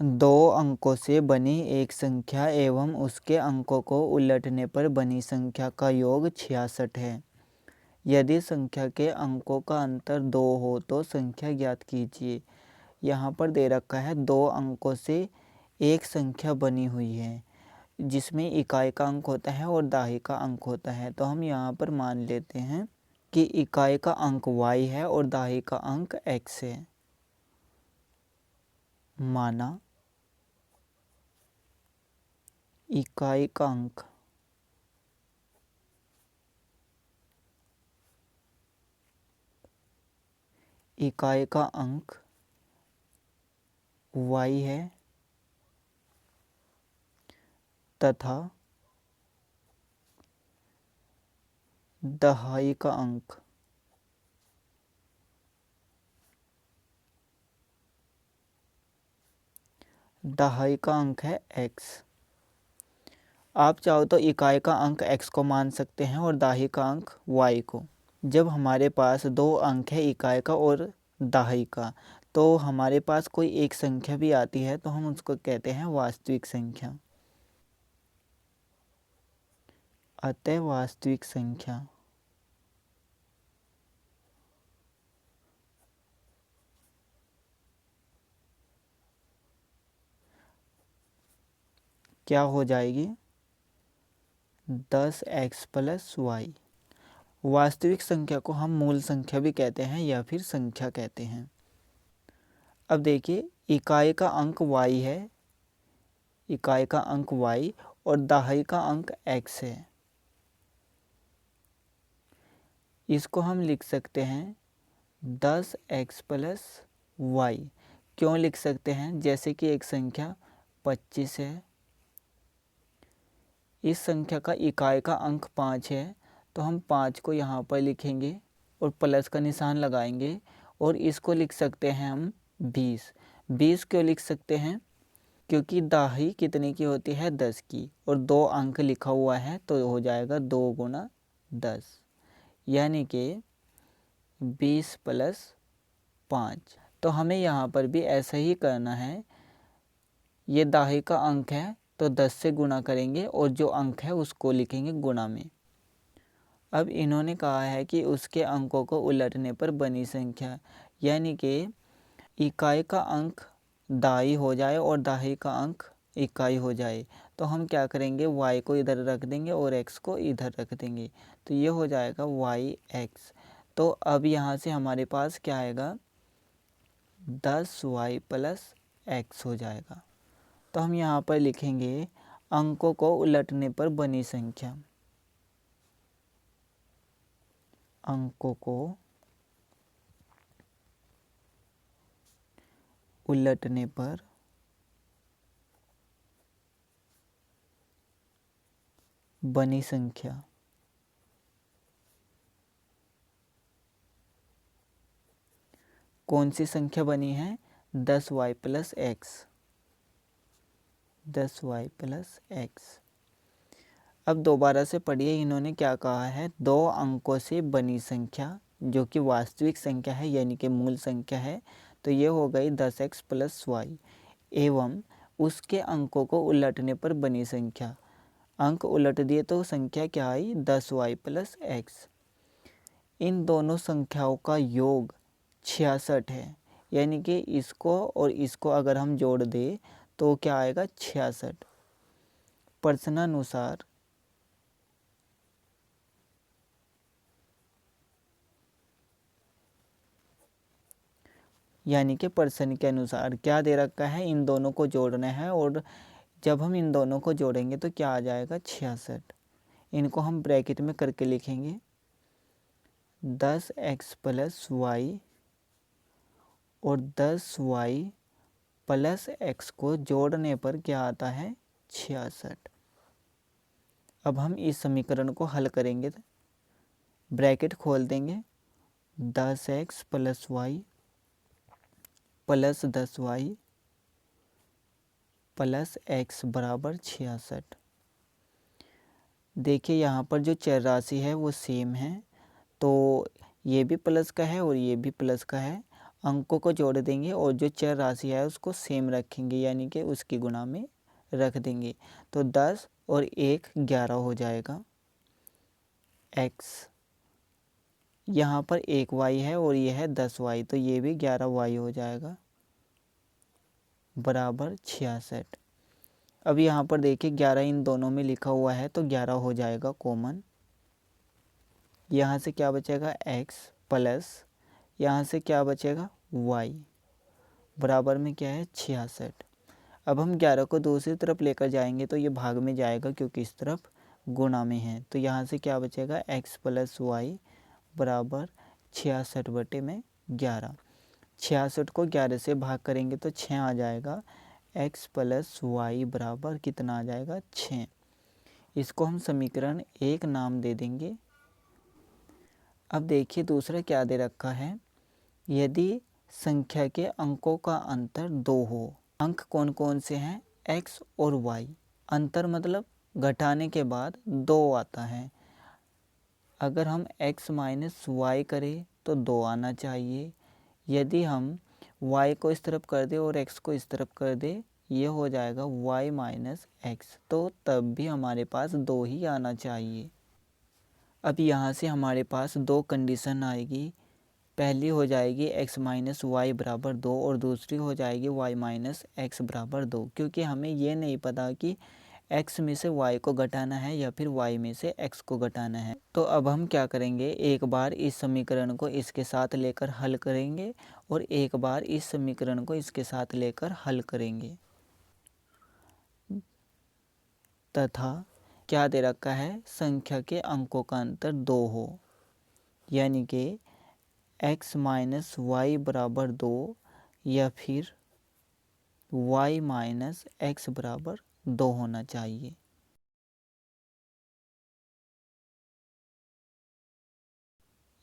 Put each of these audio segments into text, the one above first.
दो अंकों से बनी एक संख्या एवं उसके अंकों को उलटने पर बनी संख्या का योग 66 है। यदि संख्या के अंकों का अंतर 2 हो तो संख्या ज्ञात कीजिए। यहाँ पर दे रखा है 2 अंकों से एक संख्या बनी हुई है जिसमें इकाई का अंक होता है और दहाई का अंक होता है। तो हम यहाँ पर मान लेते हैं कि इकाई का अंक y है और दहाई का अंक x है। माना इकाई का अंक y है तथा दहाई का अंक है x। आप चाहो तो इकाई का अंक x को मान सकते हैं और दहाई का अंक y को। जब हमारे पास 2 अंक है इकाई का और दहाई का तो हमारे पास कोई एक संख्या भी आती है तो हम उसको कहते हैं वास्तविक संख्या। अतः वास्तविक संख्या क्या हो जाएगी 10x प्लस y। वास्तविक संख्या को हम मूल संख्या भी कहते हैं या फिर संख्या कहते हैं। अब देखिए इकाई का अंक y है, इकाई का अंक y और दहाई का अंक x है। इसको हम लिख सकते हैं 10x प्लस y। क्यों लिख सकते हैं? जैसे कि एक संख्या 25 है, इस संख्या का इकाई का अंक 5 है तो हम 5 को यहाँ पर लिखेंगे और प्लस का निशान लगाएंगे और इसको लिख सकते हैं हम 20। 20 क्यों लिख सकते हैं? क्योंकि दहाई कितने की होती है 10 की और 2 अंक लिखा हुआ है तो हो जाएगा 2 गुना 10 यानी कि 20 प्लस 5। तो हमें यहाँ पर भी ऐसा ही करना है। ये दहाई का अंक है तो 10 से गुणा करेंगे और जो अंक है उसको लिखेंगे गुणा में। अब इन्होंने कहा है कि उसके अंकों को उलटने पर बनी संख्या यानी कि इकाई का अंक दहाई हो जाए और दहाई का अंक इकाई हो जाए तो हम क्या करेंगे y को इधर रख देंगे और x को इधर रख देंगे तो ये हो जाएगा yx। तो अब यहाँ से हमारे पास क्या आएगा 10y प्लस x हो जाएगा। तो हम यहाँ पर लिखेंगे अंकों को उलटने पर बनी संख्या। अंकों को उलटने पर बनी संख्या। कौन सी संख्या बनी है? 10y plus x। 10y plus x। अब दोबारा से पढ़िए इन्होंने क्या कहा है। 2 अंकों से बनी संख्या जो कि वास्तविक संख्या है यानी कि मूल संख्या है तो ये हो गई 10x प्लस वाई एवं उसके अंकों को उलटने पर बनी संख्या। अंक उलट दिए तो संख्या क्या आई 10y प्लस x। इन दोनों संख्याओं का योग 66 है यानी कि इसको और इसको अगर हम जोड़ दें तो क्या आएगा 66। प्रश्नानुसार यानी कि प्रश्न के अनुसार क्या दे रखा है, इन दोनों को जोड़ना है और जब हम इन दोनों को जोड़ेंगे तो क्या आ जाएगा 66। इनको हम ब्रैकेट में करके लिखेंगे 10x प्लस वाई और 10y प्लस x को जोड़ने पर क्या आता है 66। अब हम इस समीकरण को हल करेंगे। ब्रैकेट खोल देंगे 10x plus y plus 10y plus x बराबर 66। देखिए यहाँ पर जो चर राशि है वो सेम है तो ये भी प्लस का है और ये भी प्लस का है। अंकों को जोड़ देंगे और जो चर राशि है उसको सेम रखेंगे, यानी कि उसकी गुणा में रख देंगे। तो 10 और 1 11 हो जाएगा। x यहाँ पर 1 y है और ये है 10 y, तो ये भी 11 y हो जाएगा बराबर 66। अब यहाँ पर देखिए 11 इन दोनों में लिखा हुआ है तो 11 हो जाएगा कॉमन। यहाँ से क्या बचेगा x प्लस यहाँ से क्या बचेगा y बराबर में क्या है 66। अब हम 11 को दूसरी तरफ लेकर जाएंगे तो ये भाग में जाएगा क्योंकि इस तरफ गुणा में है। तो यहाँ से क्या बचेगा x प्लस वाई बराबर 66/11। 66 को 11 से भाग करेंगे तो 6 आ जाएगा। x प्लस वाई बराबर कितना आ जाएगा 6। इसको हम समीकरण 1 नाम दे देंगे। अब देखिए दूसरा क्या दे रखा है, यदि संख्या के अंकों का अंतर 2 हो। अंक कौन कौन से हैं x और y। अंतर मतलब घटाने के बाद 2 आता है। अगर हम x माइनस वाई करें तो 2 आना चाहिए। यदि हम y को इस तरफ कर दे और x को इस तरफ कर दे, ये हो जाएगा y माइनस एक्स, तो तब भी हमारे पास 2 ही आना चाहिए। अब यहाँ से हमारे पास 2 कंडीशन आएगी। पहली हो जाएगी x माइनस वाई बराबर 2 और दूसरी हो जाएगी y माइनस एक्स बराबर 2, क्योंकि हमें ये नहीं पता कि x में से y को घटाना है या फिर y में से x को घटाना है। तो अब हम क्या करेंगे, एक बार इस समीकरण को इसके साथ लेकर हल करेंगे और एक बार इस समीकरण को इसके साथ लेकर हल करेंगे। तथा क्या दे रखा है, संख्या के अंकों का अंतर 2 हो, यानी कि x माइनस वाई बराबर 2 या फिर y माइनस एक्स बराबर 2 होना चाहिए।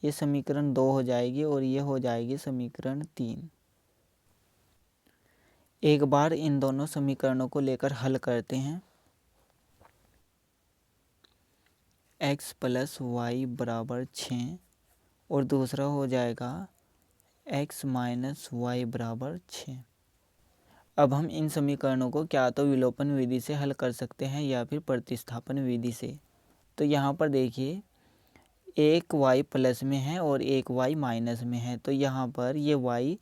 ये समीकरण 2 हो जाएगी और ये हो जाएगी समीकरण 3। एक बार इन दोनों समीकरणों को लेकर हल करते हैं। x प्लस वाई बराबर 6 और दूसरा हो जाएगा x माइनस वाई बराबर 6। अब हम इन समीकरणों को क्या तो विलोपन विधि से हल कर सकते हैं या फिर प्रतिस्थापन विधि से। तो यहाँ पर देखिए एक y प्लस में है और एक y माइनस में है, तो यहाँ पर ये y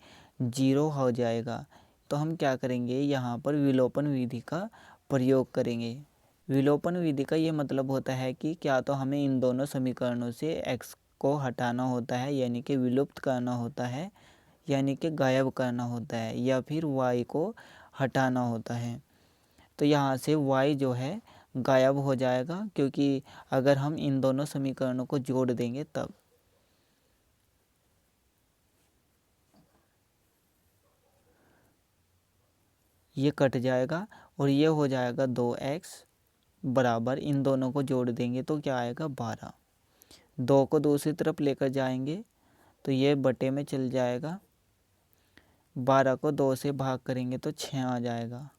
0 हो जाएगा। तो हम क्या करेंगे, यहाँ पर विलोपन विधि का प्रयोग करेंगे। विलोपन विधि का ये मतलब होता है कि क्या तो हमें इन दोनों समीकरणों से x को हटाना होता है, यानी कि विलुप्त करना होता है, यानी कि गायब करना होता है, या फिर y को हटाना होता है। तो यहाँ से y जो है गायब हो जाएगा, क्योंकि अगर हम इन दोनों समीकरणों को जोड़ देंगे तब। ये कट जाएगा और ये हो जाएगा 2x बराबर, इन दोनों को जोड़ देंगे तो क्या आएगा 12। 2 को दूसरी तरफ लेकर जाएंगे तो ये बटे में चल जाएगा। 12 को 2 से भाग करेंगे तो 6 आ जाएगा।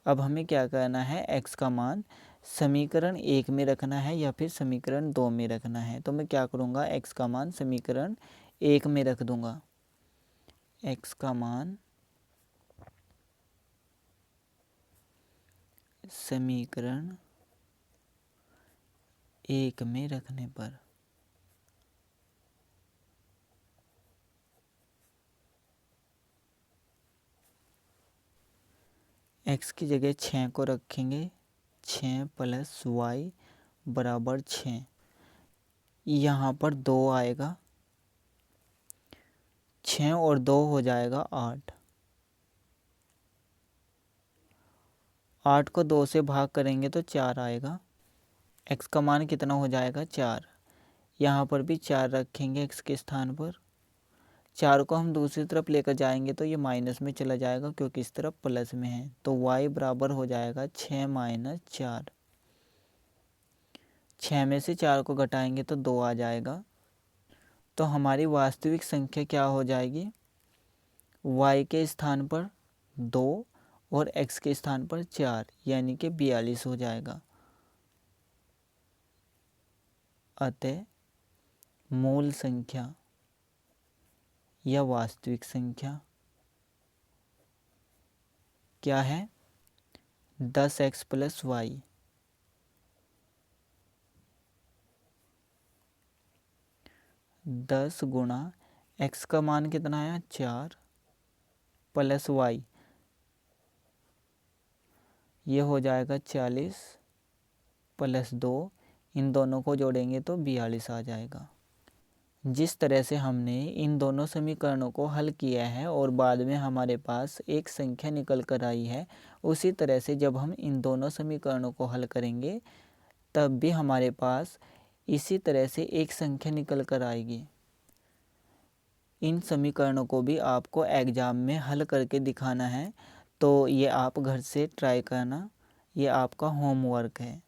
अब हमें क्या करना है, x का मान समीकरण 1 में रखना है या फिर समीकरण 2 में रखना है। तो मैं क्या करूँगा, x का मान समीकरण 1 में रख दूँगा। x का मान समीकरण 1 में रखने पर x की जगह 6 को रखेंगे। 6 प्लस वाई बराबर 6। यहाँ पर 2 आएगा, 6 और 2 हो जाएगा 8। 8 को 2 से भाग करेंगे तो 4 आएगा। x का मान कितना हो जाएगा 4। यहाँ पर भी 4 रखेंगे x के स्थान पर। 4 को हम दूसरी तरफ लेकर जाएंगे तो ये माइनस में चला जाएगा, क्योंकि इस तरफ प्लस में है। तो y बराबर हो जाएगा 6 माइनस 4। 6 में से 4 को घटाएंगे तो 2 आ जाएगा। तो हमारी वास्तविक संख्या क्या हो जाएगी, y के स्थान पर 2 और x के स्थान पर 4, यानी कि 42 हो जाएगा। अतः मूल संख्या या वास्तविक संख्या क्या है 10x प्लस वाई। 10 गुणा x का मान कितना आया 4 प्लस वाई, ये हो जाएगा 40 प्लस 2, इन दोनों को जोड़ेंगे तो 42 आ जाएगा। जिस तरह से हमने इन दोनों समीकरणों को हल किया है और बाद में हमारे पास एक संख्या निकल कर आई है, उसी तरह से जब हम इन दोनों समीकरणों को हल करेंगे तब भी हमारे पास इसी तरह से एक संख्या निकल कर आएगी। इन समीकरणों को भी आपको एग्ज़ाम में हल करके दिखाना है, तो ये आप घर से ट्राई करना, ये आपका होमवर्क है।